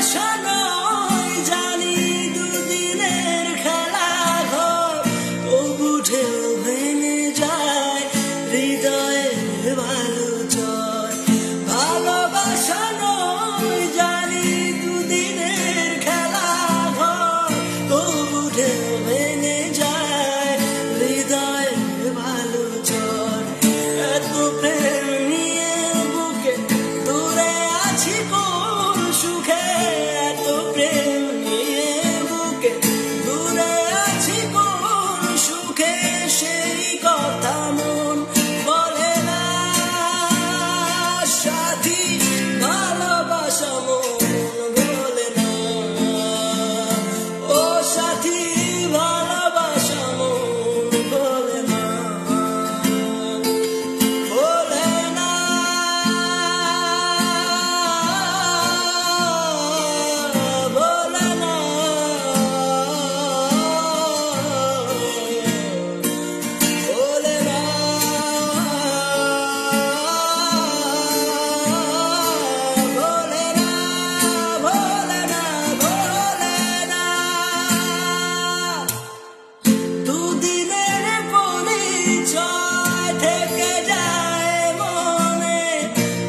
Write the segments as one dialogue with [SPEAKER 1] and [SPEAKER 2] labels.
[SPEAKER 1] ভালোবাসা নয় জানি দুদিনের খেলা ঘর, তবু ঢেউ ভেঙে যায় হৃদয়ের ভালো জয়। ভালোবাসা নয় জানি দুদিনের খেলা ঘর, তবু ঢেউ ভেঙে যায় হৃদয়ের ভালো জয়। এত প্রেম নিয়ে বুকে দূরে আছি কোন সুখে, এত প্রেম নিয়ে বুকে দূরে আছি কোন সুখে, সেই কথা মন বলে না সাথী। ভালোবাসা মন বলে না, ও সাথী ভালোবাসা মন বলে না, বলে না, বলে না, বলে না, বলে না, বলে না, বলে না। দুদিনের পরিচয় থেকে যায় মনে,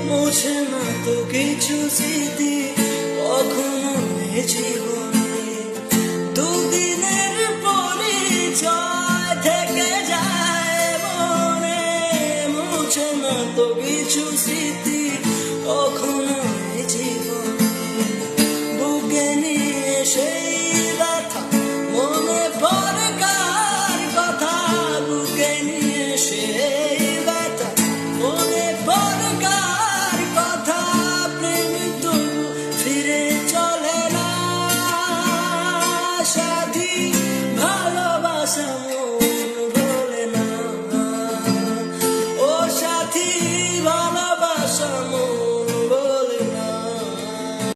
[SPEAKER 1] মুছে না তো কিছু স্মৃতি কখনো এ জীবনে।